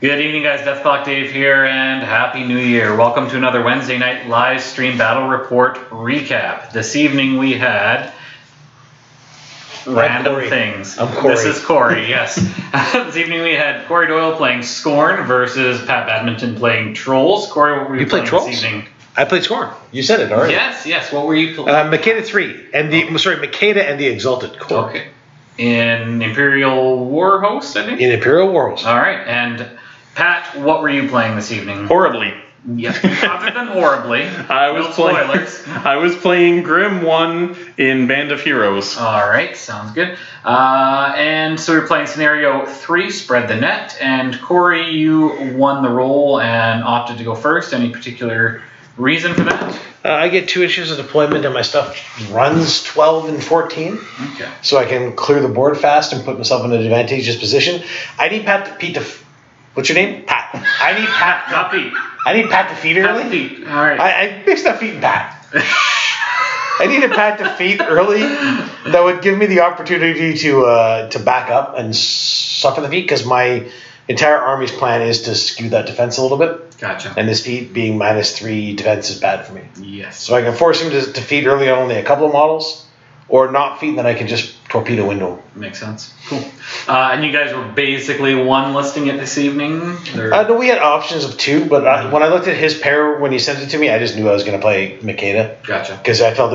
Good evening, guys. Deathclock Dave here, and Happy New Year. Welcome to another Wednesday night live stream battle report recap. This evening we had random things. I'm Cory. This is Cory, yes. This evening we had Cory Doyle playing Skorne versus Pat Badminton playing Trolls. Cory, what were you playing Trolls? this evening? I played Skorne. You said it already. Yes. What were you playing? Makeda3 and Makeda and the Exalted core. Okay. In Imperial Warhost, I think? In Imperial Warhost. All right. And Pat, what were you playing this evening? Horribly. Yeah, other than horribly. I was playing Grim1 in Band of Heroes. All right, sounds good. And so we're playing scenario 3, spread the net. And Cory, you won the role and opted to go first. Any particular reason for that? I get 2 issues of deployment and my stuff runs 12 and 14. Okay. So I can clear the board fast and put myself in an advantageous position. I need Pete to... What's your name? Pat. I need Pat. Not Pete. I need Pat to feed early. Pat Pete. All right. I mixed up Pete and Pat. I needed Pat to feed early. That would give me the opportunity to back up and suffer the feet, because my entire army's plan is to skew that defense a little bit. Gotcha. And this feed being -3 defense is bad for me. Yes. So I can force him to feed early on only a couple of models, or not feed, then I can just torpedo window. Makes sense. Cool. And you guys were basically one listing it this evening? No, we had options of 2, but when I looked at his pair when he sent it to me, I just knew I was going to play Makeda. Gotcha. Because I felt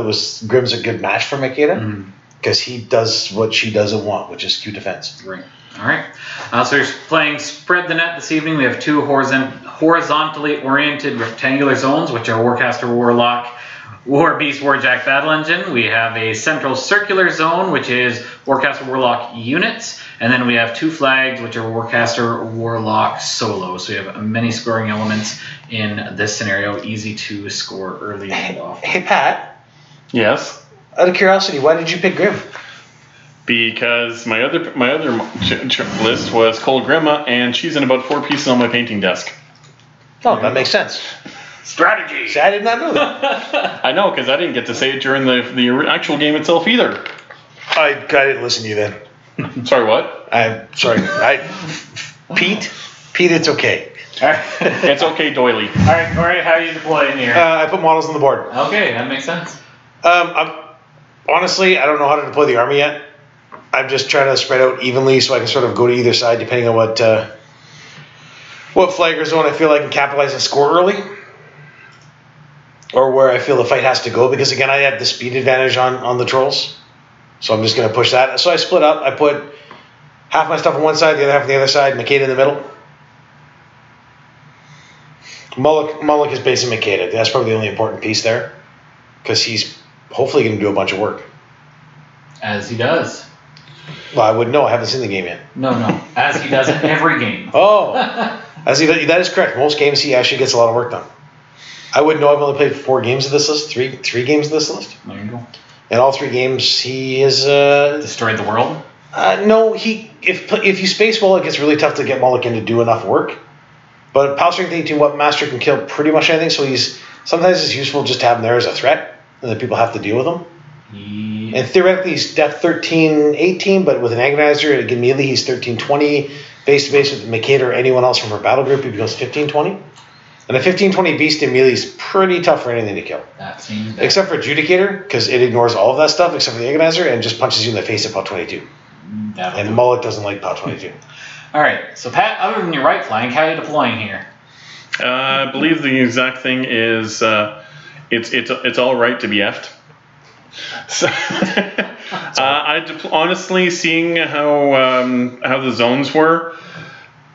Grim's a good match for Makeda, because he does what she doesn't want, which is skew defense. Right. All right. So you're playing Spread the Net this evening. We have 2 horizontally oriented rectangular zones, which are Warcaster, Warlock, War Beast, Warjack, Battle Engine. We have a central circular zone, which is Warcaster, Warlock units. And then we have 2 flags, which are Warcaster, Warlock solo. So we have many scoring elements in this scenario. Easy to score early and often. Hey, Pat. Yes. Out of curiosity, why did you pick Grim? Because my other list was Cold Grimma, and she's in about 4 pieces on my painting desk. Oh, that makes sense. Strategy. See, I did not know that. I know, because I didn't get to say it during the actual game itself either. I didn't listen to you then. Sorry, what? I'm sorry. Pete, it's okay. All right. It's okay, Doily. All right, Cory, how are you deploying here? I put models on the board. Okay, that makes sense. Honestly, I don't know how to deploy the army yet. I'm just trying to spread out evenly so I can sort of go to either side depending on what flag or zone I feel I can capitalize and score early, or where I feel the fight has to go, because again I have the speed advantage on the trolls, so I'm just going to push that. So I split up. I put half my stuff on one side, the other half on the other side, Makeda in the middle. Molik is based in Makeda. That's probably the only important piece there, because he's hopefully going to do a bunch of work. As he does. Well, I wouldn't know. I haven't seen the game yet. No. As he does in every game. Oh, that is correct. Most games he actually gets a lot of work done. I wouldn't know. I've only played 4 games of this list. Three games of this list. There you go. In all 3 games, he has destroyed the world. No, if you space Molik, it's really tough to get Molik in to do enough work. But Power Strength 18, what Master can kill pretty much anything. So sometimes it's useful just to have him there as a threat, and then people have to deal with him. Yeah. And theoretically, he's depth 13, 18, but with an Agonizer, immediately he's 13, 20. Face to face with Makeda or anyone else from her battle group, he becomes 15, 20. And a 15, 20 beast immediately is pretty tough for anything to kill. That seems bad. Except for Adjudicator, because it ignores all of that stuff except for the Agonizer and just punches you in the face at POW 22. And Molik doesn't like POW 22. All right, so Pat, other than your right flank, how are you deploying here? I believe the exact thing is it's all right to be effed. So, honestly, seeing how the zones were,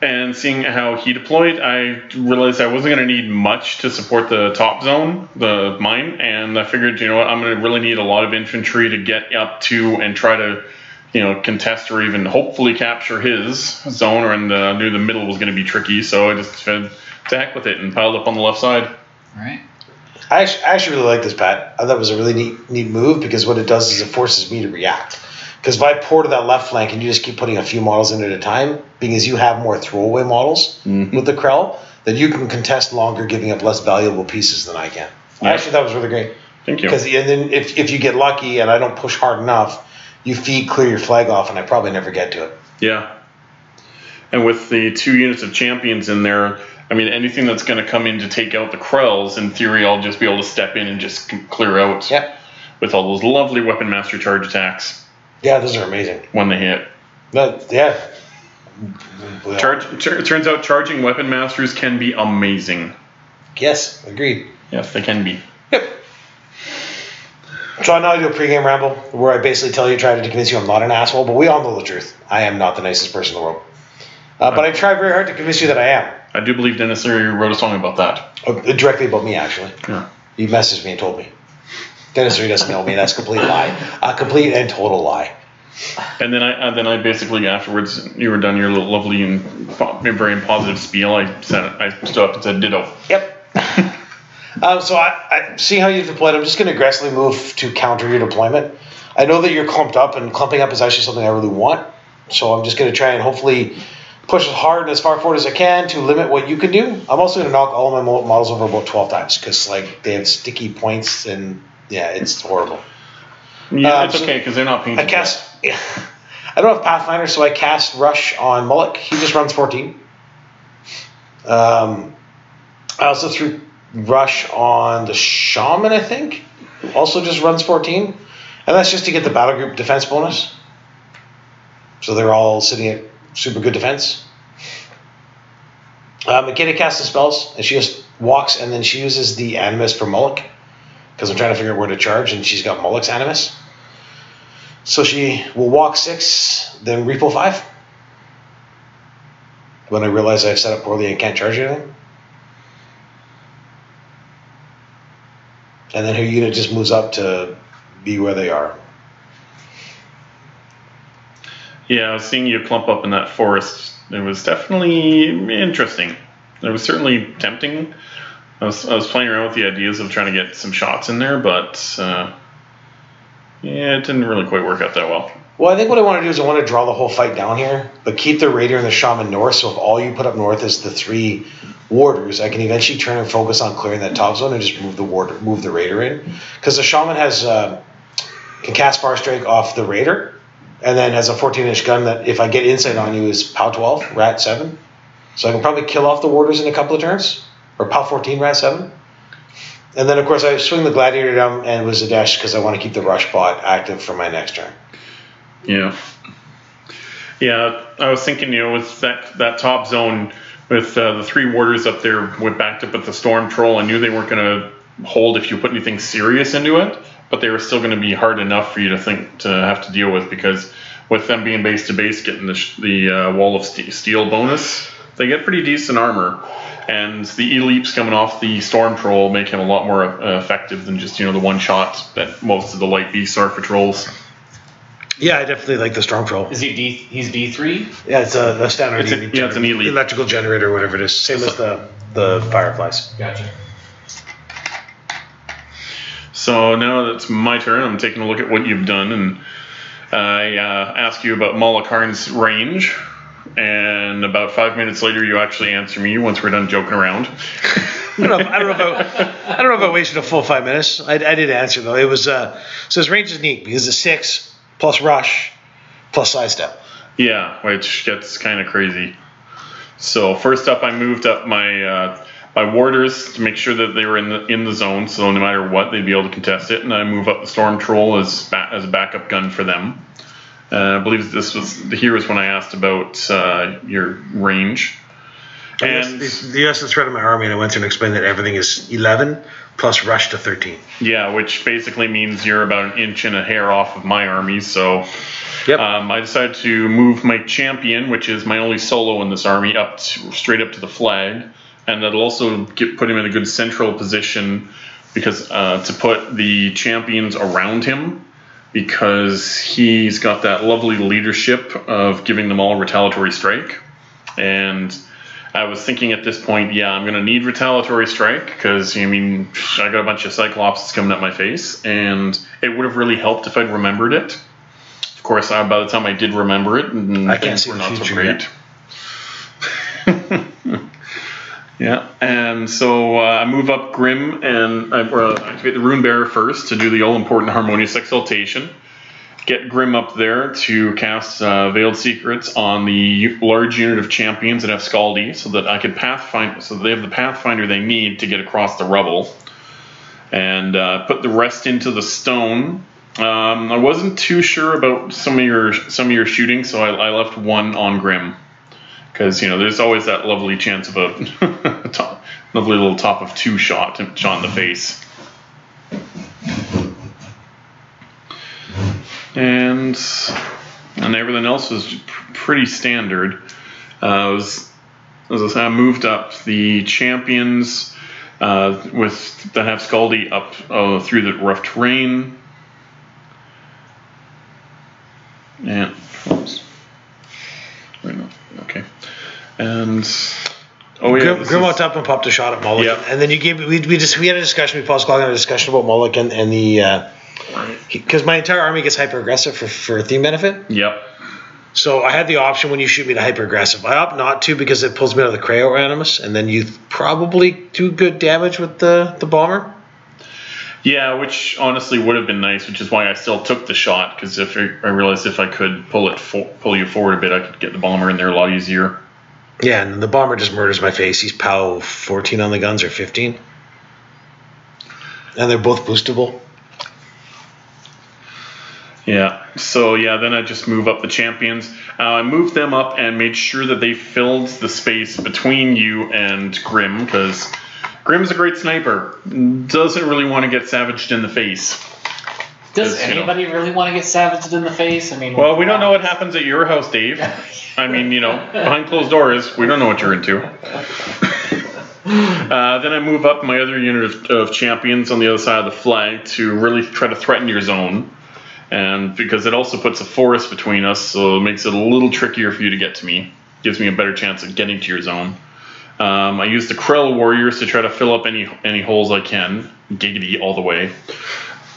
And seeing how he deployed, I realized I wasn't going to need much to support the top zone, the mine, and I figured, you know what, I'm going to really need a lot of infantry to get up to and try to, you know, contest or even hopefully capture his zone, and knew the middle was going to be tricky, so I just said, to heck with it, and piled up on the left side. All right. I actually really like this, Pat. I thought it was a really neat move, because what it does is it forces me to react. Because if I pour to that left flank and you just keep putting a few models in at a time, being as you have more throwaway models with the Krell, then you can contest longer, giving up less valuable pieces than I can. I actually thought it was really great. Thank you. Because and then if you get lucky and I don't push hard enough, you clear your flag off, and I probably never get to it. Yeah. And with the 2 units of champions in there, I mean, anything that's going to come in to take out the Krells, in theory, I'll just be able to step in and just clear out with all those lovely Weapon Master charge attacks. Yeah, those are amazing. When they hit. Yeah. It turns out charging Weapon Masters can be amazing. Yes, agreed. Yes, they can be. Yep. So now I do a pregame ramble where I basically try to convince you I'm not an asshole, but we all know the truth. I am not the nicest person in the world. But I try very hard to convince you that I am. I do believe Dennis Leary wrote a song about that. Directly about me, actually. Yeah. He messaged me and told me. Dennis Leary doesn't know me. That's a complete lie. A complete and total lie. And then I basically, afterwards, you were done your little lovely and very positive spiel. I stood up and said ditto. Yep. So I see how you've deployed. I'm just going to aggressively move to counter your deployment. I know that you're clumped up, and clumping up is actually something I really want. So I'm just going to try and hopefully push as hard and as far forward as I can to limit what you can do. I'm also going to knock all of my models over about 12 times, because they have sticky points, and yeah, it's horrible. Yeah, it's okay, because they're not painted. I don't have Pathfinder, so I cast Rush on Molik. He just runs 14. I also threw Rush on the Shaman, I think. Also just runs 14. And that's just to get the battle group defense bonus. So they're all sitting at super good defense. Makeda casts the spells, and she just walks, and then she uses the Animus for Molik, because I'm trying to figure out where to charge, and she's got Molik's Animus. So she will walk 6, then repo 5. When I realize I've set up poorly and can't charge anything. And then her unit just moves up to be where they are. Yeah, I was seeing you clump up in that forest. It was definitely interesting. It was certainly tempting. I was playing around with the ideas of trying to get some shots in there, but yeah, it didn't really quite work out that well. Well, I think what I want to do is I want to draw the whole fight down here, but keep the Raider and the Shaman north, so if all you put up north is the 3 warders, I can eventually turn and focus on clearing that top zone and just move the Raider in. Because the Shaman can cast Far Strike off the Raider, and then has a 14-inch gun that, if I get insight on you, is POW 12, Rat 7. So I can probably kill off the warders in a couple of turns, or POW 14, Rat 7. And then, of course, I swing the Gladiator down and with Zaadesh, because I want to keep the Rush bot active for my next turn. Yeah. Yeah, I was thinking, with that top zone, with the 3 warders up there backed up with the Storm Troll, I knew they weren't going to hold if you put anything serious into it, but they were still going to be hard enough for you to have to deal with, because with them being base to base, getting the Wall of Steel bonus, they get pretty decent armor. And the Elites coming off the Storm Troll make him a lot more effective than just, the one shot that most of the light beasts are for trolls. Yeah, I definitely like the Storm Troll. Is he's D3? Yeah, it's a standard. It's an elite. Electrical generator, whatever it is. Same as the Fireflies. Gotcha. So now that's my turn. I'm taking a look at what you've done, and I ask you about Molik Karn's range. And about 5 minutes later, you actually answer me once we're done joking around. I don't know if I wasted a full 5 minutes. I did answer, though. It was so his range is neat because it's 6 plus rush plus sidestep. Yeah, which gets kind of crazy. So first up, I moved up my warders to make sure that they were in the zone, so no matter what, they'd be able to contest it. And I move up the Storm Troll as a backup gun for them. I believe this was when I asked about your range. And the US is threat of my army, and I went through and explained that everything is 11 plus rush to 13. Yeah, which basically means you're about an inch and a hair off of my army. So Yep. I decided to move my champion, which is my only solo in this army, straight up to the flag, and that'll also put him in a good central position because to put the champions around him, because he's got that lovely leadership of giving them all retaliatory strike. And I was thinking at this point, yeah, I'm going to need retaliatory strike because, I mean, I got a bunch of Cyclops coming at my face, and it would have really helped if I'd remembered it. Of course, by the time I did remember it, I can't see were the not so future great. Yeah, and so I move up Grim, and I activate the Runebearer first to do the all-important Harmonious Exaltation. Get Grim up there to cast Veiled Secrets on the large unit of champions that have Scaldi, so that I could Pathfind, so that they have the Pathfinder they need to get across the rubble, and put the rest into the stone. I wasn't too sure about some of your shooting, so I left one on Grim, because there's always that lovely chance of a lovely little top of 2 shot in the face. And everything else was pretty standard. As I said, I moved up the champions that have Scaldi up through the rough terrain. And okay. And Grim walked up and popped a shot at Molik, Yep. and then we had a discussion. We paused clock on a discussion about Molik and the. Because my entire army gets hyper aggressive for theme benefit. Yep. So I had the option when you shoot me to hyper aggressive. I opt not to because it pulls me out of the Krea or Animus, and then you probably do good damage with the bomber. Yeah, which honestly would have been nice, which is why I still took the shot, because if I realized if I could pull you forward a bit, I could get the bomber in there a lot easier. Yeah, and the bomber just murders my face. He's POW 14 on the guns or 15, and they're both boostable. Yeah, so then I just move up the champions. I moved them up and made sure that they filled the space between you and Grim, because Grim's a great sniper. Doesn't really want to get savaged in the face. Does anybody really want to get savaged in the face? I mean, well, we don't know what happens at your house, Dave. I mean, behind closed doors, we don't know what you're into. Then I move up my other unit of champions on the other side of the flag to really try to threaten your zone. And because it also puts a forest between us, so it makes it a little trickier for you to get to me. Gives me a better chance of getting to your zone. I use the Krell warriors to try to fill up any holes I can. Giggity all the way.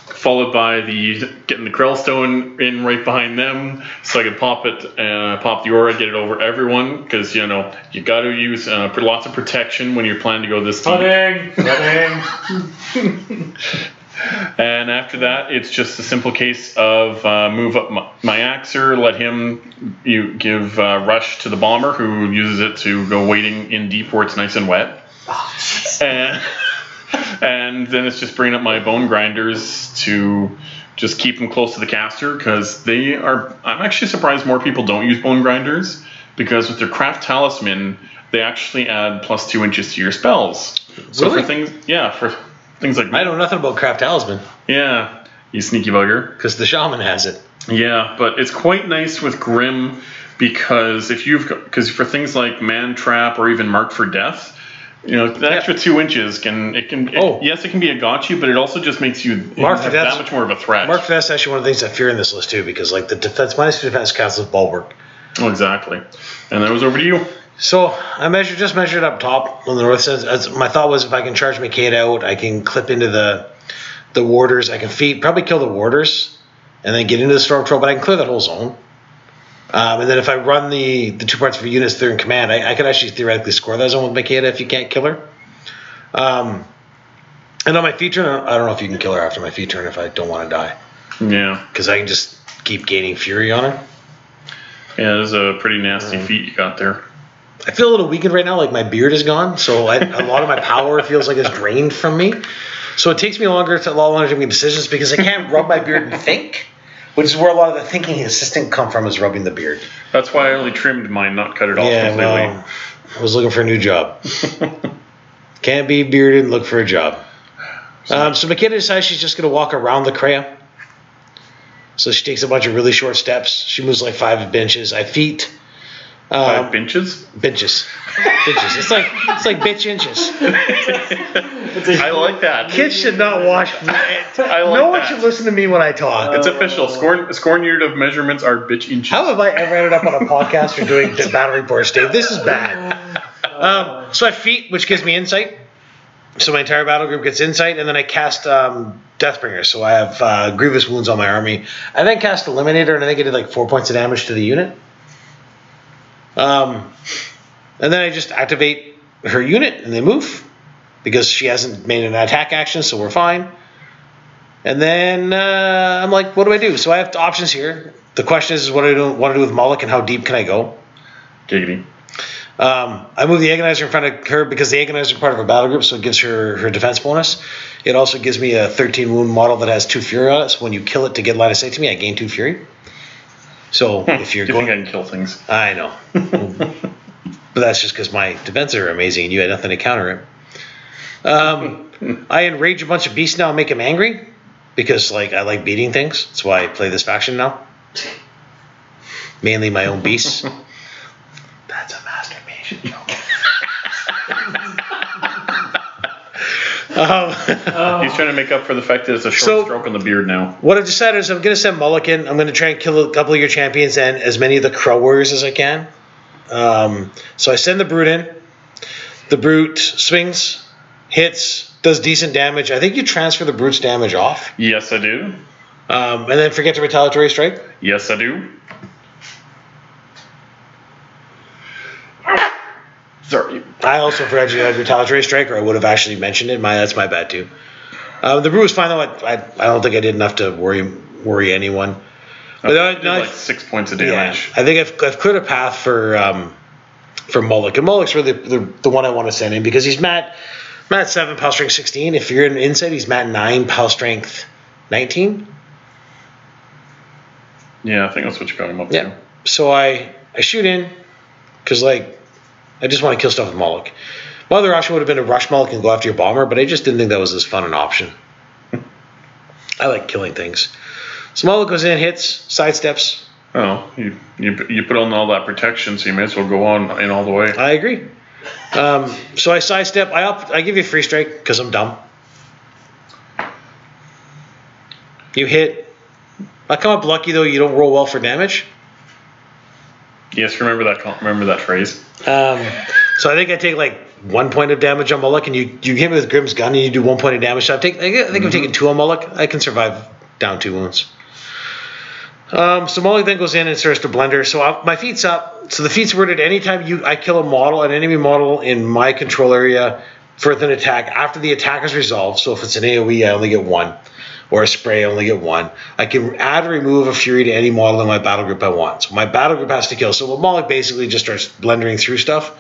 Followed by getting the Krell stone in right behind them, so I can pop the aura, get it over everyone. Because you got to use lots of protection when you're planning to go this deep. Pudding. And after that, it's just a simple case of move up my Axer, let him give rush to the bomber, who uses it to go wading in deep where it's nice and wet. And then it's just bringing up my bone grinders to just keep them close to the caster, because I'm actually surprised more people don't use bone grinders, because with their craft talisman, they actually add +2 inches to your spells. So Really? for things like I know nothing about craft talisman. Yeah, you sneaky bugger. Because the shaman has it. Yeah, but it's quite nice with Grim, because for things like Man Trap or even Marked for Death, the extra 2 inches it can be a gotcha, but it also just makes you that much more of a threat. Marked for Death is actually one of the things I fear in this list too, because like the defense minus 2 defense counts as bulwark. Oh, exactly. And that was over to you. So I measured up top on the north side. My thought was, if I can charge Makeda out, I can clip into the warders. I can probably kill the warders and then get into the storm troll, but I can clear that whole zone. And then if I run the 2 parts of units they're in command, I could actually theoretically score that zone with Makeda if you can't kill her. And on my feat turn, I don't know if you can kill her after my feat turn if I don't want to die. Yeah. Because I can just keep gaining fury on her. Yeah, this is a pretty nasty feat you got there. I feel a little weakened right now, like my beard is gone, so a lot of my power feels like it's drained from me. So it takes me a lot longer to make decisions, because I can't rub my beard and think. which is where a lot of the thinking assistant come from, is rubbing the beard. That's why I only trimmed mine, not cut it off completely. Well, I was looking for a new job. Can't be bearded and look for a job. So Makeda decides she's just going to walk around the Krea. So she takes a bunch of really short steps. She moves like 5 benches. I feet. 5 benches? Benches. It's like bitch inches. I like that. Kids should not watch. No one should listen to me when I talk. It's official. Skorne unit of measurements are bitch inches. How have I ever ended up on a podcast or doing the battle reports, Dave? This is bad. So I feet, which gives me insight. So my entire battle group gets insight, and then I cast Deathbringer. So I have grievous wounds on my army. I then cast Eliminator, and I think I did like 4 points of damage to the unit. And then I just activate her unit, and they move because she hasn't made an attack action, so we're fine. And then I'm like, what do I do? So I have options here. The question is what I want to do with Molik, and how deep can I go? Giggity. I move the Agonizer in front of her because the Agonizer is part of her battle group, so it gives her defense bonus. It also gives me a 13 wound model that has 2 fury on it, so when you kill it to get line of sight to me, I gain 2 fury. So if you're going... I can kill things. I know. But that's just because my defenses are amazing and you had nothing to counter it. I enrage a bunch of beasts now and make them angry because I like beating things. That's why I play this faction now. Mainly my own beasts. That's a masturbation joke. He's trying to make up for the fact that it's a short stroke on the beard now. What I've decided is I'm going to send Molik in. I'm going to try and kill a couple of your champions and as many of the Crow Warriors as I can. So I send the Brute in. The Brute swings, hits, does decent damage. I think you transfer the Brute's damage off. Yes, I do. And then forget the retaliatory strike. Yes, I do. Sorry. I also forgot you had retaliatory strike, or I would have actually mentioned it. That's my bad too. The Brute was fine though. I don't think I did enough to worry anyone. But did like 6 points of damage. Yeah, I think I've cleared a path for Molik, and Molik's really the one I want to send in because he's Mat 7, power strength 16. If you're in insight, he's Mat 9, power strength 19. Yeah, I think that's what you got him up to. So I shoot in because I just want to kill stuff with Molik. My other option would have been to rush Molik and go after your bomber, but I just didn't think that was as fun an option. I like killing things. So Molik goes in, hits, sidesteps. Oh, you put on all that protection, so you may as well go on in all the way. I agree. So I sidestep. I give you a free strike because I'm dumb. You hit. I come up lucky though. You don't roll well for damage. Yes, remember that phrase. So I think I take 1 point of damage on Molik, and you hit me with Grim's gun, and you do 1 point of damage. So I think I've taken 2 on Molik. I can survive down 2 wounds. So Molik then goes in and starts to blender. So my feet's up. So the feat's worded anytime I kill an enemy model in my control area for an attack after the attack is resolved. So if it's an AoE, I only get 1. Or a spray, I only get 1. I can add or remove a fury to any model in my battle group I want. So my battle group has to kill. So Molik basically just starts blendering through stuff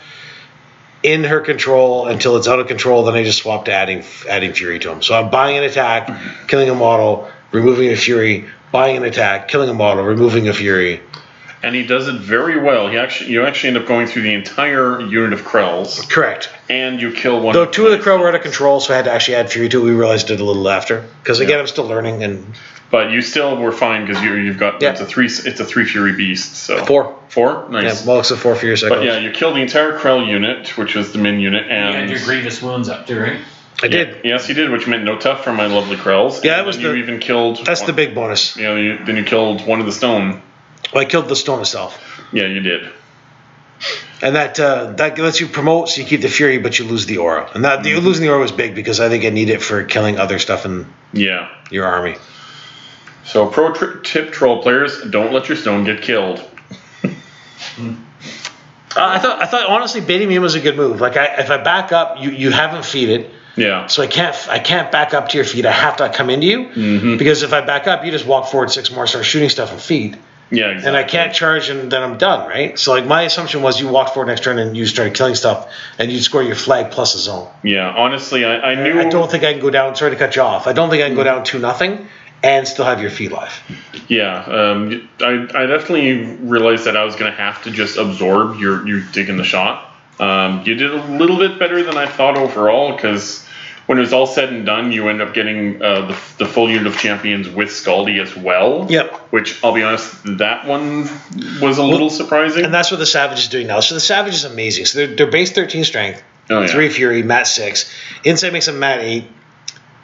in her control until it's out of control. Then I just swap to adding fury to him. So I'm buying an attack, killing a model, removing a fury, buying an attack, killing a model, removing a fury. And he does it very well. You actually end up going through the entire unit of Krells. Correct. And you kill one. Though 2 of the Krell were out of control, so I had to actually add fury to it. We realized it a little after because again, I'm still learning. But you still were fine because you've got it's a 3 fury beast. So 4, nice. Yeah, Molik's a 4 fury cycle. But yeah, you killed the entire Krell unit, which was the min unit, and you had your grievous wounds up too, right? I did. Yes, you did, which meant no tough for my lovely Krells. Yeah, that was you even killed. That's the big bonus. Then you killed one of the stone. Well, I killed the stone itself. Yeah, you did. And that lets you promote, so you keep the fury, but you lose the aura. And that losing the aura was big because I think I need it for killing other stuff in your army. So pro tip, troll players, don't let your stone get killed. I thought honestly baiting me in was a good move. If I back up, you haven't feeded. Yeah. So I can't back up to your feet. I have to come into you because if I back up, you just walk forward 6 more, start shooting stuff and feed. Yeah, exactly. And I can't charge, and then I'm done, right? So my assumption was you walked forward next turn and you started killing stuff, and you'd score your flag plus a zone. Yeah, honestly, I knew. I don't think I can go down. Sorry to cut you off. I don't think I can go down 2-0 and still have your feet live. Yeah, I definitely realized that I was going to have to just absorb your digging the shot. You did a little bit better than I thought overall, because when it was all said and done, you end up getting the full unit of champions with Scaldy as well. Yep. Which, I'll be honest, that one was a little surprising. And that's what the Savage is doing now. So the Savage is amazing. So they're base 13 strength, 3 fury, mat 6. Inside makes them mat 8,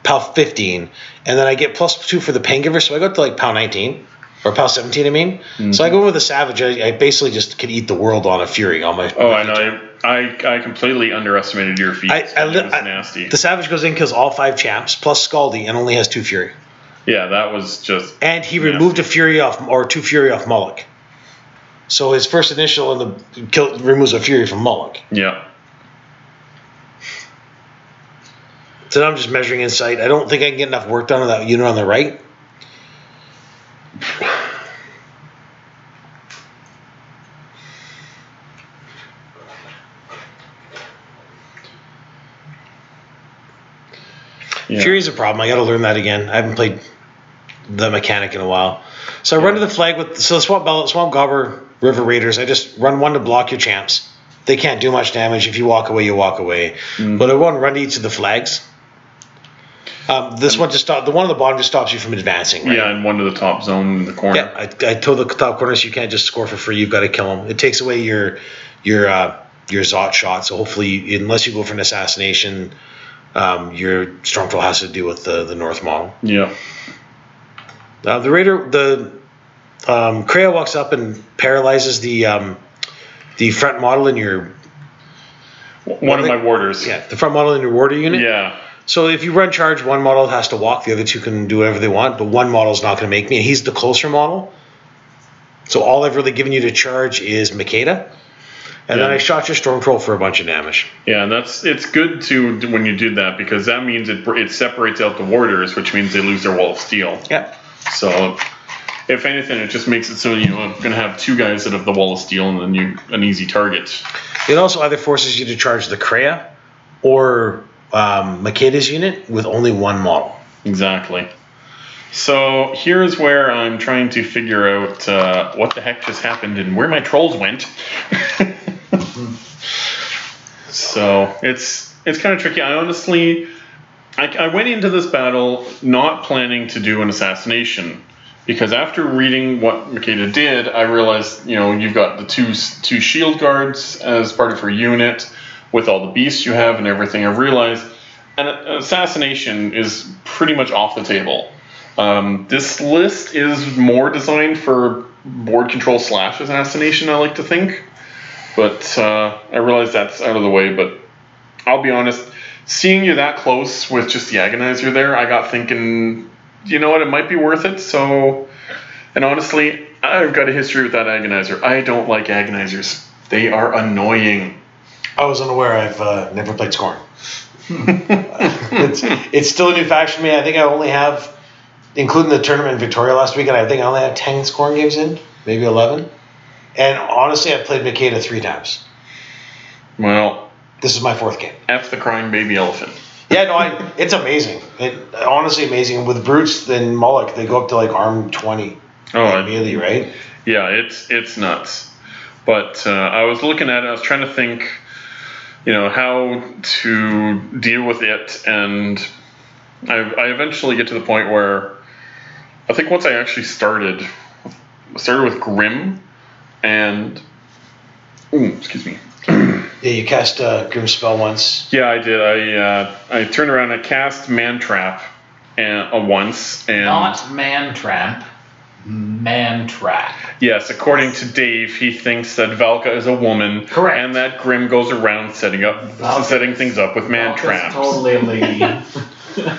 PAL 15. And then I get +2 for the Paingiver, so I go up to like PAL 19. Or PAL 17, I mean. Mm-hmm. So I go with the Savage. I basically just can eat the world on a fury on my. Oh, I know. I completely underestimated your feat. It was nasty. The Savage goes in, kills all 5 champs plus Scaldy, and only has 2 fury. Yeah, that was just. And he removed a fury off, or 2 fury off Molik. So his first initial in the kill removes a fury from Molik. Yeah. So now I'm just measuring insight. I don't think I can get enough work done on that unit on the right. Yeah. Fury's a problem. I got to learn that again. I haven't played the mechanic in a while. So I run to the flag with Swamp Gobber, River Raiders. I just run 1 to block your champs. They can't do much damage. If you walk away, you walk away. Mm. But I want to run to each of the flags. This one just the one on the bottom just stops you from advancing. Right? Yeah, and 1 to the top zone in the corner. Yeah, I told the top corner, so you can't just score for free. You've got to kill them. It takes away your Zot shot. So hopefully, unless you go for an assassination, your Stormtroll has to deal with the North model. Yeah. The Raider, Krea walks up and paralyzes the front model in your. One of my warders. Yeah, the front model in your warder unit. Yeah. So if you run charge, 1 model has to walk. The other 2 can do whatever they want, but 1 model is not going to make me. And he's the closer model. So all I've really given you to charge is Makeda. And then I shot your Stormtroll for a bunch of damage. Yeah, and it's good to when you do that, because that means it separates out the warders, which means they lose their wall of steel. Yeah. So if anything, it just makes it so you're going to have 2 guys that have the wall of steel, and then an easy target. It also either forces you to charge the Krea or Makeda's unit with only 1 model. Exactly. So here's where I'm trying to figure out what the heck just happened and where my trolls went. So it's kind of tricky. I honestly, I went into this battle not planning to do an assassination, because after reading what Makeda did, I realized, you've got the two shield guards as part of her unit with all the beasts you have and everything. I realized an assassination is pretty much off the table. This list is more designed for board control / assassination, I like to think. But I realize that's out of the way. But I'll be honest, seeing you that close with just the Agonizer there, I got thinking, you know what, it might be worth it. So, and honestly, I've got a history with that Agonizer. I don't like Agonizers. They are annoying. I was unaware. I've never played Skorne. It's still a new faction to me. I think I only have, including the tournament in Victoria last weekend, I think I only have 10 Skorne games in, maybe 11. And honestly, I've played Makeda 3 times. Well, this is my 4th game. F the crying baby elephant. Yeah, no, it's amazing. Honestly amazing. With Brutes and Molik, they go up to like arm 20. Oh, immediately, right? Yeah, it's nuts. But I was looking at it, I was trying to think, how to deal with it, and I eventually get to the point where I think once I actually started with Grim, and excuse me. Yeah, you cast Grim spell once. Yeah, I did. I turned around and I cast Man Trap once, and not Man Trap. Man Trap. Yes, according to Dave, he thinks that Valka is a woman. Correct. And that Grim goes around setting things up with man traps. Totally a lady.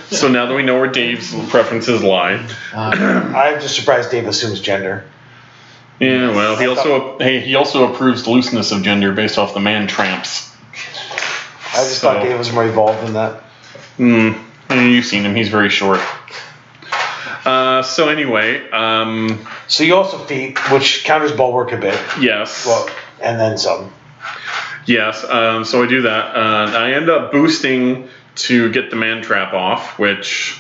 So now that we know where Dave's preferences lie, I'm just surprised Dave assumes gender. Yeah, well, he also approves the looseness of gender based off the man tramps. I just thought Dave was more evolved than that. You've seen him; he's very short. So anyway, so you also feat, which counters bulwark a bit. Yes. Well, and then some. Yes. So I do that. I end up boosting to get the man trap off, which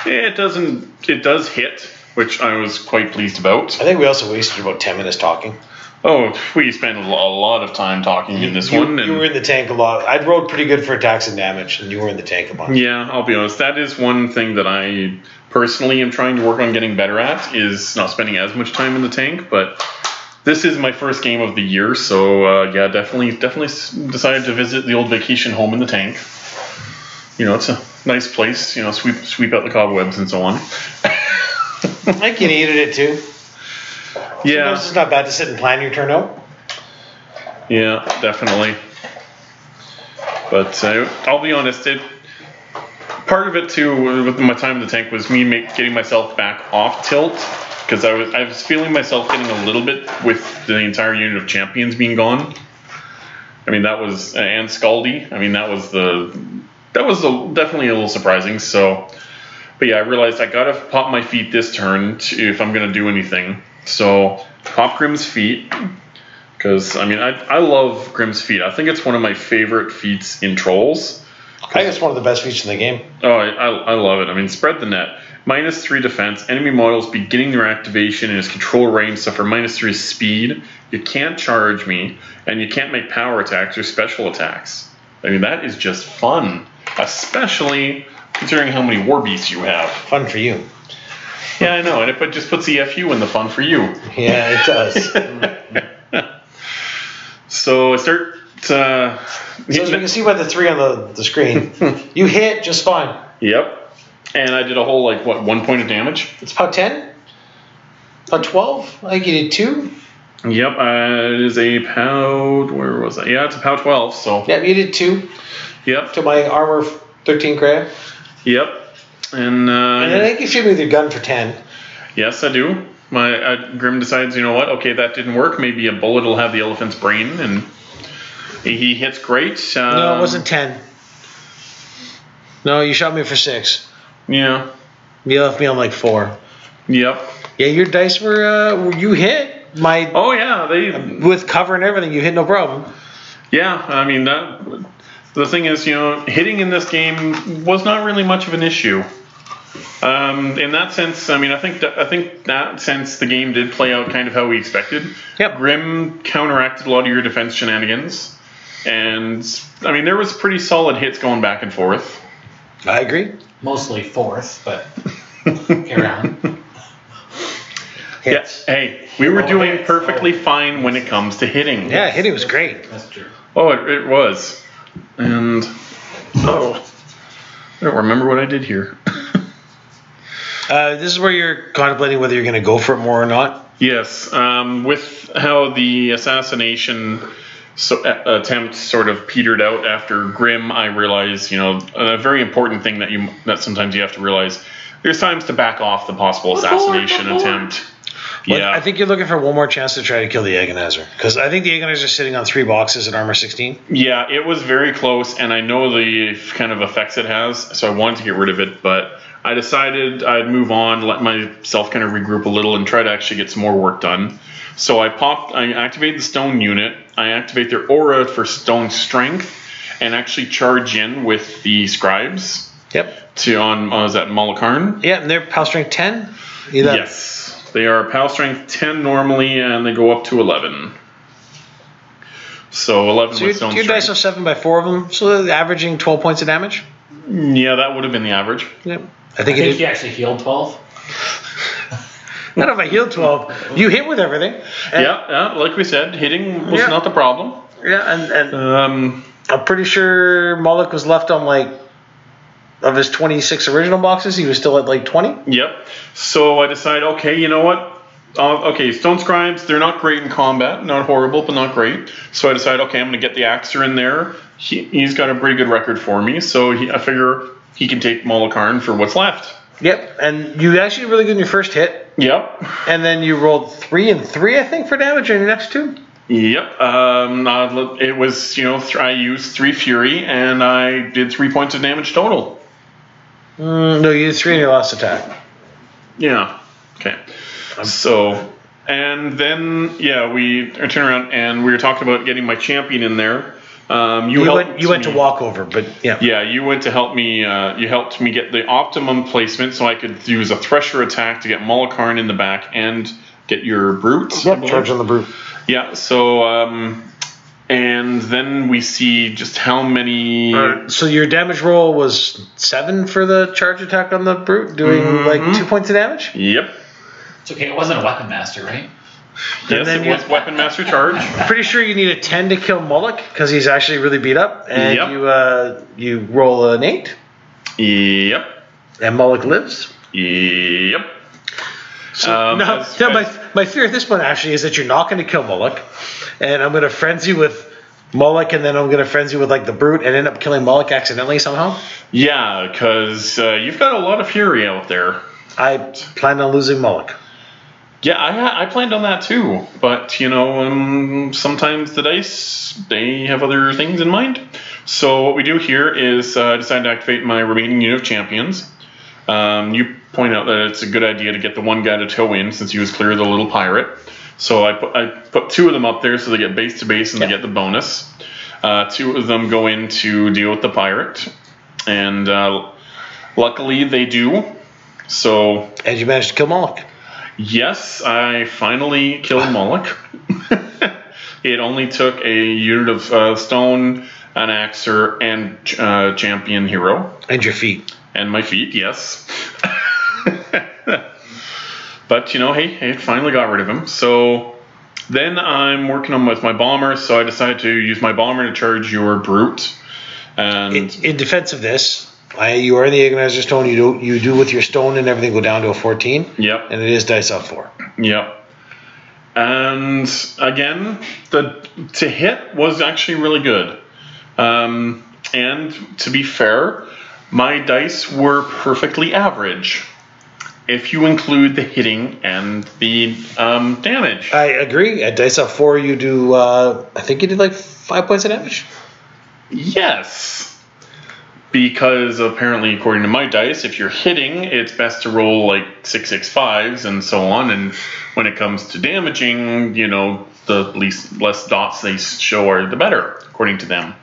It doesn't. It does hit, which I was quite pleased about. I think we also wasted about 10 minutes talking. Oh, we spent a lot of time talking in this one. You were in the tank a lot. I'd rolled pretty good for attacks and damage, and you were in the tank a bunch. Yeah, I'll be honest. That is one thing that I personally am trying to work on getting better at, is not spending as much time in the tank. But this is my first game of the year, so yeah, definitely decided to visit the old vacation home in the tank. You know, it's a nice place. You know, sweep out the cobwebs and so on. I think you needed it too. Yeah. Sometimes it's not bad to sit and plan your turn out. Yeah, definitely. But I'll be honest, part of it too with my time in the tank was me getting myself back off tilt, because I was feeling myself getting a little bit with the entire unit of champions being gone. I mean, that was and Scaldy. I mean, that was definitely a little surprising. So, but yeah, I realized I gotta pop my feet this turn if I'm gonna do anything. So pop Grim's feet, because I mean I love Grim's feet. I think it's one of my favorite feats in Trolls. I think it's one of the best feats in the game. Oh, I love it. I mean, spread the net. -3 defense. Enemy models beginning their activation in his control range suffer -3 speed. You can't charge me, and you can't make power attacks or special attacks. I mean, that is just fun, especially considering how many war beasts you have. Fun for you. Yeah, I know, and it just puts the FU in the fun for you. Yeah, it does. So I start. So as we can see by the 3 on the screen, you hit just fine. Yep. And I did a whole, like, what, 1 point of damage? It's about 10? About 12? I think you did 2? Yep, it is a pound. Where was that? Yeah, it's a pound 12, so. Yep, you did 2. Yep. To my armor 13 Krea. Yep. And I think you shoot me with your gun for 10. Yes, I do. Grim decides, you know what? Okay, that didn't work. Maybe a bullet will have the elephant's brain, and he hits great. No, it wasn't 10. No, you shot me for 6. Yeah. You left me on like 4. Yep. Yeah, your dice were you hit my. Oh yeah, with cover and everything. You hit no problem. Yeah, I mean the thing is, you know, hitting in this game was not really much of an issue. In that sense, I mean, I think that sense the game did play out kind of how we expected. Yep. Grim counteracted a lot of your defense shenanigans, and I mean there was pretty solid hits going back and forth. I agree. Mostly fourth, but carry on. Hits. Yeah. Hey, we were doing perfectly fine when it comes to hitting. Yeah, hitting was great. That's true. Oh, it was. And I don't remember what I did here. This is where you're contemplating whether you're going to go for it more or not. Yes, with how the assassination attempt sort of petered out after Grim, I realized, you know, a very important thing that sometimes you have to realize. There's times to back off the possible assassination attempt. But Yeah, I think you're looking for one more chance to try to kill the Agonizer, because I think the Agonizer is sitting on 3 boxes at armor 16. Yeah, it was very close, and I know the kind of effects it has, so I wanted to get rid of it, but I decided I'd move on, let myself kind of regroup a little, and try to actually get some more work done. So I activate the stone unit, I activate their aura for stone strength, and actually charge in with the scribes. Yep. Was that Molik Karn? Yeah, and they're power strength 10? Yes. They are power strength 10 normally, and they go up to 11. So 11 with stone your strength. dice are 7 by 4 of them, so they're averaging 12 points of damage? Yeah, that would have been the average. Yep. I think you actually healed 12. Not if I healed 12. You hit with everything. Yeah, like we said, hitting was not the problem. Yeah, and I'm pretty sure Molik was left on like, of his 26 original boxes, he was still at like 20. Yep. So I decided, okay, you know what? Okay, Stone Scribes, they're not great in combat. Not horrible, but not great. So I decided, okay, I'm going to get the Axer in there. He's got a pretty good record for me, so I figure he can take Molik Karn for what's left. Yep, and you actually did really good in your first hit. Yep. And then you rolled 3 and 3, I think, for damage in your next 2. Yep. It was, you know, I used 3 Fury, and I did 3 points of damage total. No, you did 3 in your last attack. Yeah. Okay. So, and then, yeah, we turned around and we were talking about getting my champion in there. You went to walk over, but yeah. Yeah, you went to help me. You helped me get the optimum placement so I could use a Thresher attack to get Molik Karn in the back and get your Brute. Yep, charge on the Brute. Yeah, so, and then we see just how many... So your damage roll was 7 for the charge attack on the Brute, doing like 2 points of damage? Yep. It's okay, it wasn't a Weapon Master, right? Yes, it was Weapon Master charge. Pretty sure you need a 10 to kill Molik, because he's actually really beat up, and you roll an 8. Yep. And Molik lives. Yep. So, my fear at this point actually is that you're not going to kill Molik, and I'm going to frenzy with Molik, and then I'm going to frenzy with like the Brute, and end up killing Molik accidentally somehow. Yeah, because you've got a lot of fury out there. I plan on losing Molik. Yeah, I planned on that too, but you know, sometimes the dice, they have other things in mind. So what we do here is I decide to activate my remaining unit of champions. You point out that it's a good idea to get the one guy to tow in since he was clear of the little pirate. So I put 2 of them up there so they get base to base and they get the bonus. 2 of them go in to deal with the pirate, and luckily they do. So and you managed to kill Molik. Yes, I finally killed Molik. It only took a unit of stone, an Axer, and champion hero. And your feet. And my feet, yes. But, you know, hey, it finally got rid of him. So then I'm working on with my bomber, so I decided to use my bomber to charge your Brute. And in defense of this, you are in the Agonizer stone. You do with your stone and everything go down to a 14. Yep. And it is dice up 4. Yep. And again, to hit was actually really good. And to be fair, my dice were perfectly average, if you include the hitting and the damage. I agree. At dice up 4, you do. I think you did like 5 points of damage. Yes. Because apparently, according to my dice, if you're hitting, it's best to roll like 6/6/5s and so on. And when it comes to damaging, you know, the less dots they show are the better, according to them.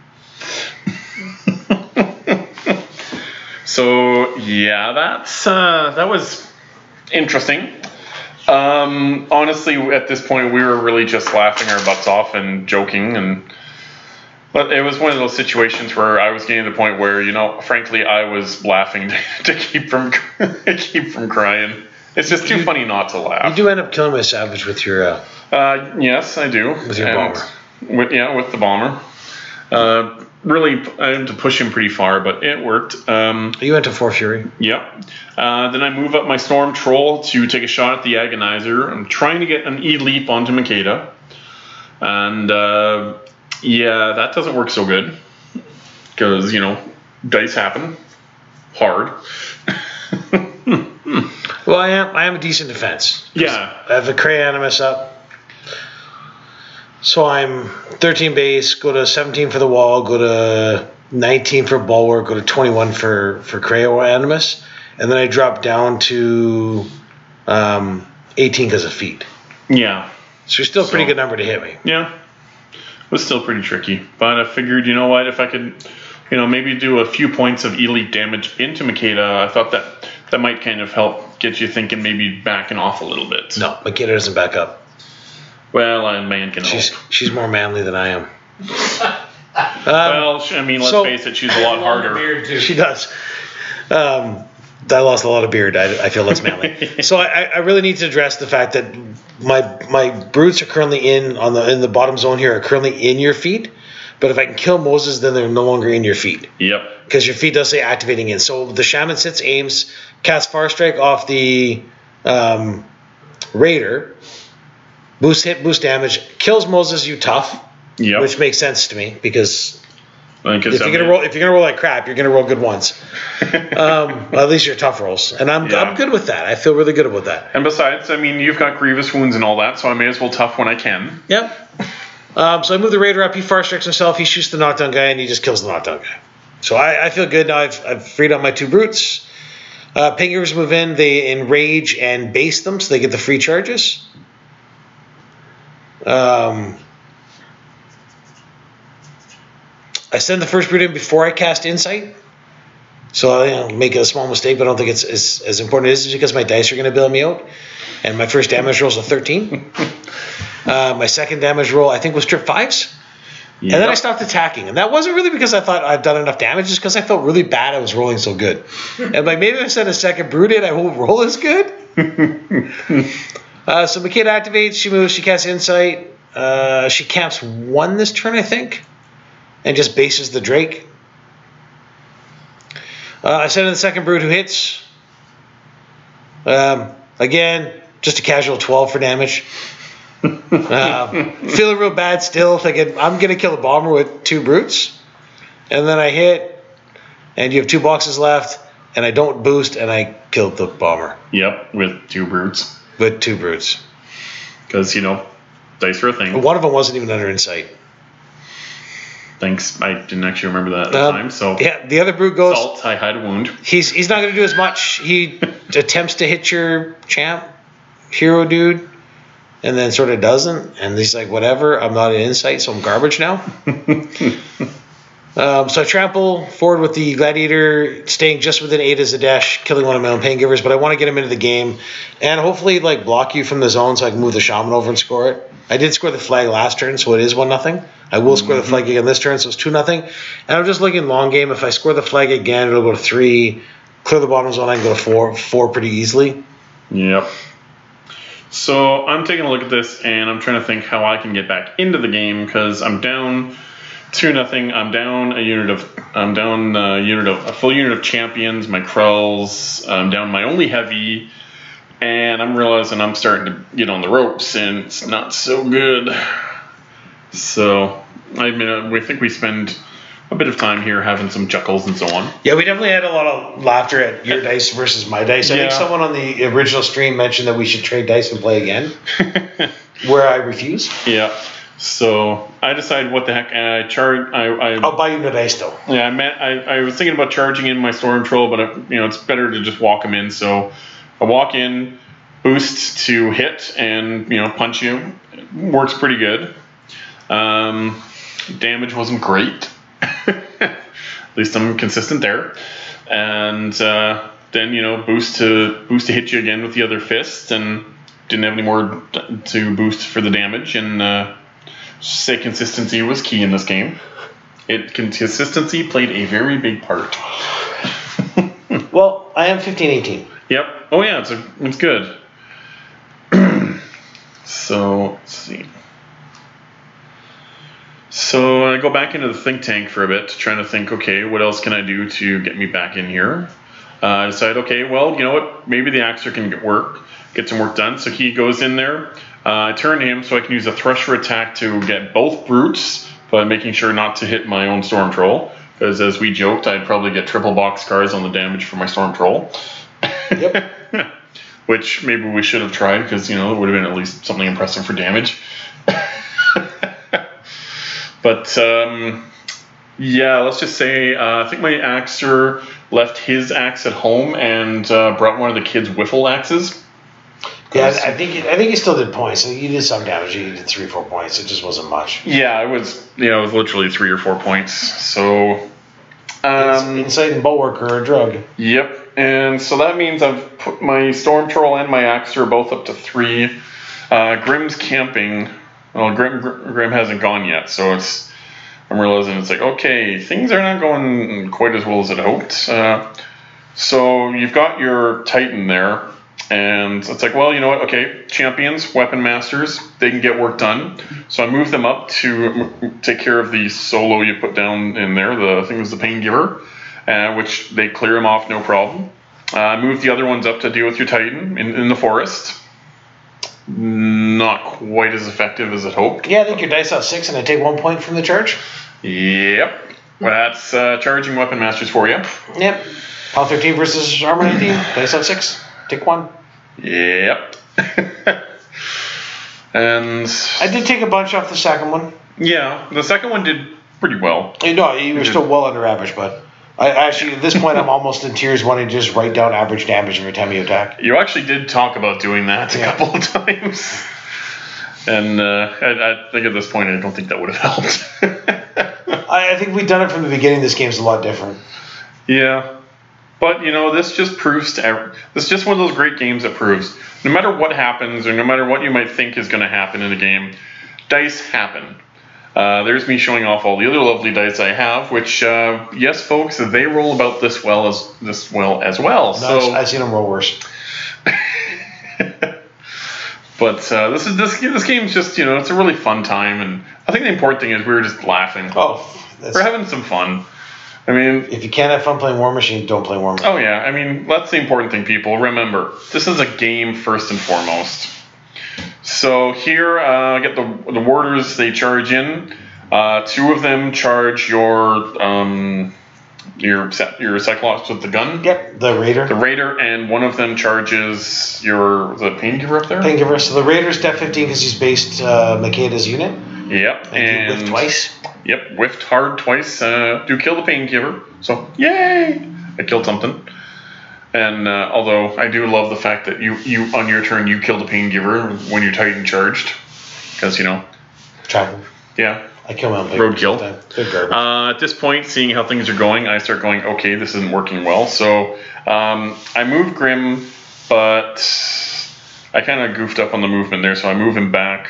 So yeah, that was interesting. Honestly, at this point, we were really just laughing our butts off and joking, but it was one of those situations where I was getting to the point where, you know, frankly, I was laughing to keep from crying. It's just too funny not to laugh. You do end up killing my Savage with your. Yes, I do. With your bomber. With the bomber. Really, I had to push him pretty far, but it worked. You went to 4 Fury. Yep. Then I move up my Storm Troll to take a shot at the Agonizer. I'm trying to get an E-Leap onto Makeda. And, yeah, that doesn't work so good. Because, you know, dice happen. Hard. Well, I am a decent defense. Yeah. I have the Krea Animus up. So I'm 13 base, go to 17 for the wall, go to 19 for bulwark, go to 21 for Krea or Animus, and then I drop down to 18 because of feet. Yeah. So it's still a pretty good number to hit me. Yeah. It was still pretty tricky. But I figured, you know what, if I could, you know, maybe do a few points of elite damage into Makeda, I thought that might kind of help get you thinking maybe backing off a little bit. No, Makeda doesn't back up. Well, a man can hope. She's more manly than I am. Well, I mean, let's face it, she's a lot harder. She does. I lost a lot of beard. I feel less manly. So I really need to address the fact that my Brutes are currently in the bottom zone here, are currently in your feet. But if I can kill Moses, then they're no longer in your feet. Yep. Because your feet does say activating in. So the Shaman sits, aims, casts Far Strike off the Raider. Boost hit, boost damage, kills Moses, you tough, which makes sense to me because if you're gonna roll like crap, you're gonna roll good ones. Well, at least your tough rolls, and I'm good with that. I feel really good about that. And besides, I mean, you've got grievous wounds and all that, so I may as well tough when I can. Yep. So I move the Raider up. He far strikes himself. He shoots the knockdown guy, and he just kills the knockdown guy. So I feel good now. I've freed up my 2 Brutes. Paingivers move in. They enrage and base them, so they get the free charges. I send the first brute in before I cast Insight. So I make a small mistake, but I don't think it's as important as it is because my dice are going to bail me out. And my first damage roll is a 13. My second damage roll, I think, was trip 5s. Yep. And then I stopped attacking. And that wasn't really because I thought I'd done enough damage, just because I felt really bad I was rolling so good. And like maybe if I sent a second brute in, I won't roll as good. So Makeda activates, she moves, she casts Insight. She camps 1 this turn, I think. And just bases the Drake. I send in the second brute who hits. Again, just a casual 12 for damage. Feeling real bad still, thinking I'm going to kill the bomber with 2 brutes. And then I hit, and you have 2 boxes left, and I don't boost, and I killed the bomber. Yep, with 2 brutes. With 2 brutes. Because, dice are a thing. One of them wasn't even under Insight. Thanks. I didn't actually remember that at the time. So yeah, the other brute goes. Salt, I hide a wound. He's not going to do as much. He attempts to hit your champ, hero dude, and then sort of doesn't. And he's like, whatever. I'm not in Insight, so I'm garbage now. So I trample forward with the Gladiator, staying just within 8 as a dash, killing one of my own Paingivers, but I want to get him into the game and hopefully block you from the zone so I can move the Shaman over and score it. I did score the flag last turn, so it is 1-0. I will score the flag again this turn, so it's 2-0. And I'm just looking long game. If I score the flag again, it'll go to 3. Clear the bottom zone, I can go to 4 pretty easily. Yep. So I'm taking a look at this, and I'm trying to think how I can get back into the game because I'm down 2-0. I'm down a full unit of champions, my Krells. I'm down my only heavy, and I'm realizing I'm starting to get on the ropes, and it's not so good. So we think we spend a bit of time here having some chuckles and so on. Yeah, we definitely had a lot of laughter at your dice versus my dice. I think someone on the original stream mentioned that we should trade dice and play again, where I refuse. Yeah. So I decided, what the heck? I'll buy you the dice though. Yeah, I was thinking about charging in my Storm Troll, but it's better to just walk him in. So I walk in, boost to hit, and punch you. It works pretty good. Damage wasn't great. At least I'm consistent there. And then boost to hit you again with the other fist, and didn't have any more to boost for the damage. And say consistency was key in this game. Consistency played a very big part. Well, I am 15-18. Yep. Oh yeah, it's good. So let's see. So I go back into the think tank for a bit, trying to think, okay, what else can I do to get me back in here? I decide, okay, well, you know what? Maybe the Axer can get some work done. So he goes in there. I turn him so I can use a Thresher attack to get both brutes, but making sure not to hit my own Storm Troll. Because as we joked, I'd probably get triple boxcars on the damage for my Storm Troll. Yep. Which maybe we should have tried, because it would have been at least something impressive for damage. But yeah, let's just say I think my Axer left his axe at home and brought one of the kids' wiffle axes. Yeah, I think he still did points. You did some damage. You did 3 or 4 points. It just wasn't much. Yeah, it was literally 3 or 4 points. So Insight and Bulwark are a drug. Yep, and so that means I've put my Storm Troll and my Axer both up to 3. Grim's camping. Well, Grim hasn't gone yet, so I'm realizing it's like, okay, things are not going quite as well as I'd hoped. So you've got your Titan there, and it's like, well, you know what? Okay, champions, weapon masters, they can get work done. So I move them up to take care of the solo you put down in there. I think it was the Paingiver, which they clear him off, no problem. Move the other ones up to deal with your Titan in the forest. Not quite as effective as I'd hoped. Yeah, I think your dice out 6 and I take 1 point from the charge. Yep. Well, that's charging weapon masters for you. Yep. Power 13 versus armor 19. Dice out 6. Take 1. Yep. And I did take a bunch off the second one. Yeah, the second one did pretty well. No, you were still well under average, but I actually, at this point, I'm almost in tears wanting to just write down average damage every time you attack. You actually did talk about doing that a couple of times. And I think at this point, I don't think that would have helped. I think we've done it from the beginning. This game's a lot different. Yeah. But, you know, this just proves this is just one of those great games that proves no matter what happens or no matter what you might think is going to happen in the game, dice happen. There's me showing off all the other lovely dice I have, which, yes, folks, they roll about this well as well. No, so I've seen them roll worse. But this game's just, you know, it's a really fun time, and I think the important thing is we were just laughing. We're having some fun. I mean, if you can't have fun playing Warmachine, don't play Warmachine. Oh yeah, I mean that's the important thing, people. Remember, this is a game first and foremost. So here, I get the warders. They charge in. 2 of them charge your Cyclops with the gun. Yep, the Raider. The Raider, and one of them charges the Paingiver up there. Paingiver. So the Raider's def 15 because he's based Makeda's unit. Yep, and whiffed twice. Yep, whiffed hard twice. Do kill the Paingiver. So yay! I killed something. And although I do love the fact that you on your turn you kill the Paingiver when you're Titan charged, because you know. Travel. Yeah. I kill my own roadkill. At this point, seeing how things are going, I start going, okay, this isn't working well. So I moved Grim, but I kind of goofed up on the movement there, so I move him back.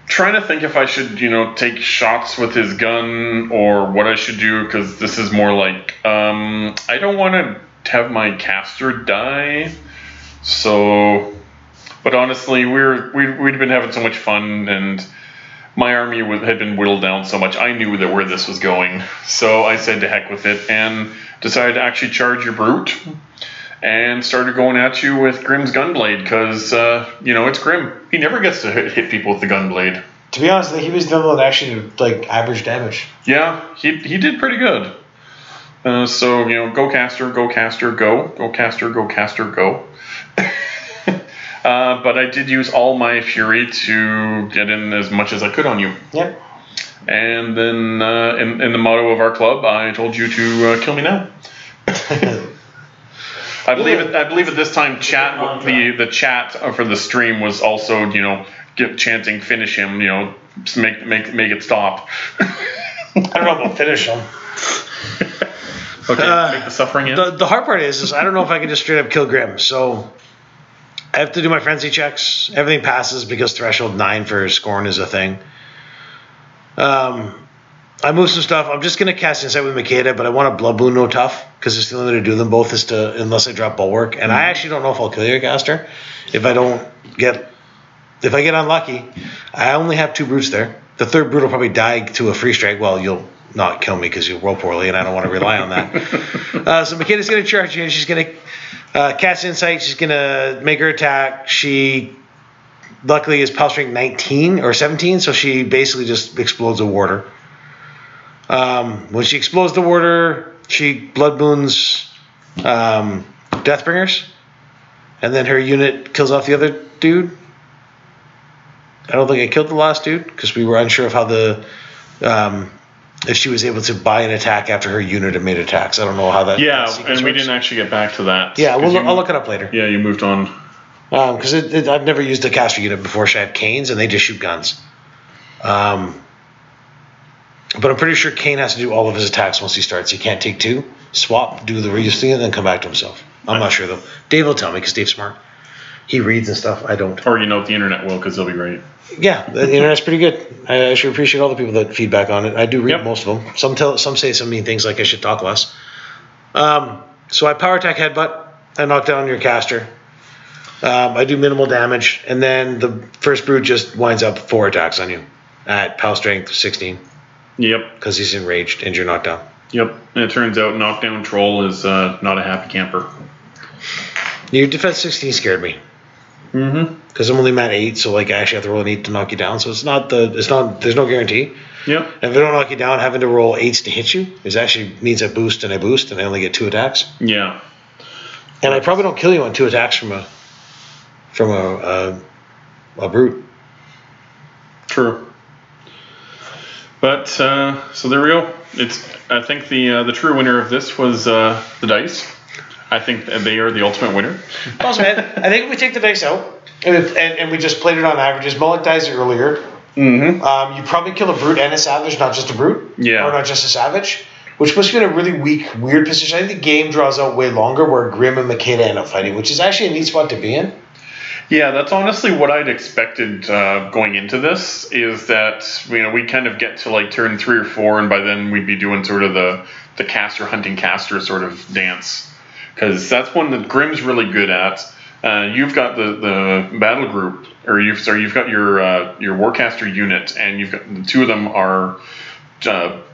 Trying to think if I should, you know, take shots with his gun or what I should do, because this is more like I don't want to have my caster die. So, but honestly, we'd been having so much fun, and my army had been whittled down so much, I knew that where this was going. So I said to heck with it and decided to actually charge your Brute and started going at you with Grim's Gunblade because, you know, it's Grim. He never gets to hit people with the Gunblade. To be honest, he was the one that actually did, like, average damage. Yeah, he did pretty good. So, you know, go caster, go caster, go. Go caster, go caster, go. But I did use all my fury to get in as much as I could on you. Yep. And then in the motto of our club, I told you to kill me now. I believe at this time the chat for the stream was also, you know, chanting finish him, you know, make it stop. I don't know about finish him. Okay, make the suffering end. The hard part is I don't know if I can just straight up kill Grim. So I have to do my frenzy checks. Everything passes because threshold 9 for Skorne is a thing. I move some stuff. I'm just going to cast Insight with Makeda, but I want a Blood Boon no tough because it's the only way to do them both is to, unless I drop Bulwark. And I actually don't know if I'll kill your caster if I get unlucky. I only have 2 Brutes there. The 3rd Brute will probably die to a free strike. Well, you'll not kill me because you'll roll poorly, and I don't want to rely on that. So Makeda's going to charge you, and she's going to cast Insight. She's going to make her attack. She luckily is power strength 19 or 17, so she basically just explodes a warder. When she explodes the warder, she blood boons Deathbringers, and then her unit kills off the other dude. I don't think I killed the last dude because we were unsure of how if she was able to buy an attack after her unit had made attacks. I don't know how that. Yeah, and we didn't actually get back to that. Yeah, I'll look it up later. Yeah, you moved on. Because I've never used a caster unit before. She had Canes, and they just shoot guns. But I'm pretty sure Kane has to do all of his attacks once he starts. He can't take 2, swap, do the reuse thing, and then come back to himself. I'm not sure, though. Dave will tell me, because Dave's smart. He reads and stuff. I don't. Or, you know, the internet will, because they'll be right. Yeah, the internet's pretty good. I should appreciate all the people that feedback on it. I do read most of them. Some say some mean things like I should talk less. So I power attack headbutt. I knock down your caster. I do minimal damage, and then the first Brute just winds up 4 attacks on you at power strength 16. Yep. Because he's enraged, injured, knocked down. Yep. And it turns out knockdown troll is not a happy camper. Your defense 16 scared me. Mm-hmm. Because I'm only at 8, so like I actually have to roll an 8 to knock you down. So there's no guarantee. Yep. And if they don't knock you down, having to roll 8s to hit you is actually means I boost, and I only get 2 attacks. Yeah. And I probably don't kill you on 2 attacks from a Brute. True. But so there we go. I think the true winner of this was the dice. I think they are the ultimate winner. Also, man, I think if we take the dice out and we just played it on averages, Molik dies earlier. Mm-hmm. You probably kill a Brute and a Savage, not just a Brute. Yeah. Or not just a Savage, which puts you in a really weak, weird position. I think the game draws out way longer where Grim and Makeda end up fighting, which is actually a neat spot to be in. Yeah, that's honestly what I'd expected going into this, is that, we kind of get to like turn 3 or 4, and by then we'd be doing sort of the caster hunting caster sort of dance. Because that's one that Grim's really good at. You've got the battle group, or you've got your Warcaster unit, and you've got the 2 of them are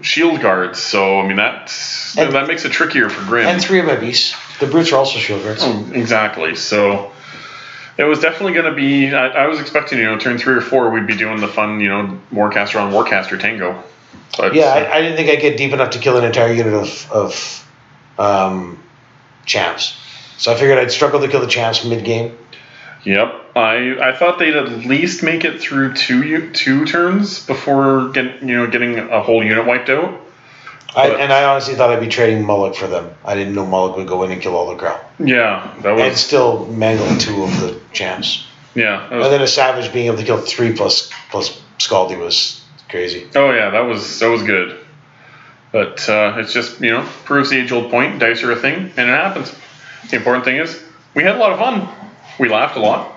shield guards. So I mean that makes it trickier for Grim. And 3 of my beasts. The Brutes are also shield guards. Oh, exactly. So it was definitely going to be. I was expecting, turn 3 or 4, we'd be doing the fun, Warcaster on Warcaster tango. But, yeah, I didn't think I'd get deep enough to kill an entire unit of champs. So I figured I'd struggle to kill the champs mid-game. Yep. I thought they'd at least make it through two turns before getting a whole unit wiped out. I honestly thought I'd be trading Molik for them. I didn't know Molik would go in and kill all the crowd. Yeah, that was. And still mangle 2 of the champs. Yeah. And then a Savage being able to kill 3 plus Scaldy was crazy. Oh yeah, that was good. But it's just proves the age-old point. Dice are a thing, and it happens. The important thing is we had a lot of fun. We laughed a lot.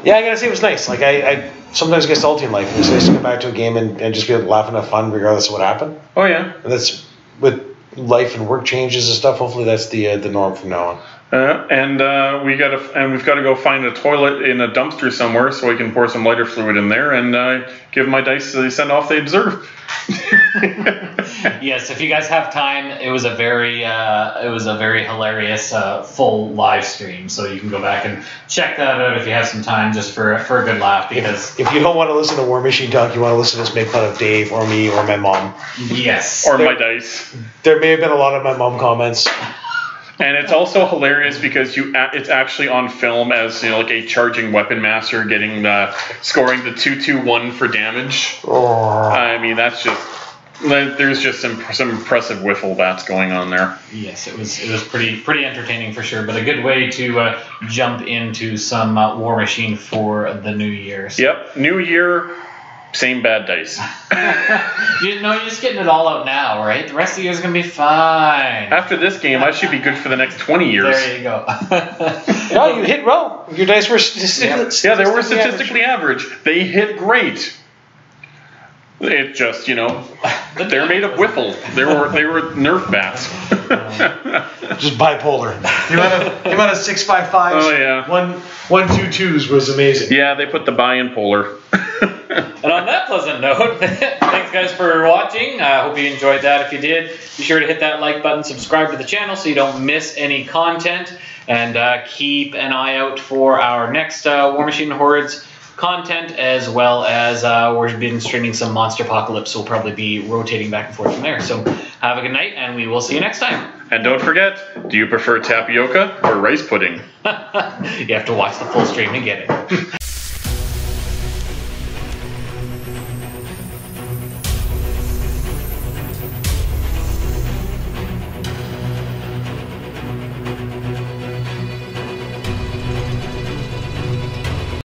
Yeah, I gotta say it was nice. Like I sometimes get salty in life. It's nice to come back to a game and just be able to laugh and have fun regardless of what happened. Oh yeah. And that's with life and work changes and stuff. Hopefully that's the norm from now on. We've got to go find a toilet in a dumpster somewhere so we can pour some lighter fluid in there and give my dice the send off they deserve. Yes, if you guys have time, it was a very hilarious full live stream. So you can go back and check that out if you have some time, just for a good laugh. Because if you don't want to listen to Warmachine talk, you want to listen to us make fun of Dave or me or my mom. Yes. Or my dice. There may have been a lot of my mom comments. And it's also hilarious because it's actually on film as like a charging weapon master scoring the 2-2-1 for damage. Oh. I mean, there's just some impressive wiffle bats going on there. Yes, it was pretty entertaining for sure, but a good way to jump into some Warmachine for the new year. So. Yep, new year. Same bad dice. You're just getting it all out now, right? The rest of the year's going to be fine. After this game, I should be good for the next 20 years. There you go. No, you hit well. Your dice were statistically Yeah, they were statistically average. They hit great. It just, they're made of wiffle. They were Nerf bats. Just bipolar. The amount of 655s. Oh yeah. 1-2-2s was amazing. Yeah, they put the buy-in polar. And on that pleasant note, thanks guys for watching. I hope you enjoyed that. If you did, be sure to hit that like button, subscribe to the channel so you don't miss any content, and keep an eye out for our next Warmachine Hordes content, as well as we've been streaming some Monster Apocalypse, so we'll probably be rotating back and forth from there. So have a good night, and we will see you next time. And don't forget, do you prefer tapioca or rice pudding? You have to watch the full stream to get it.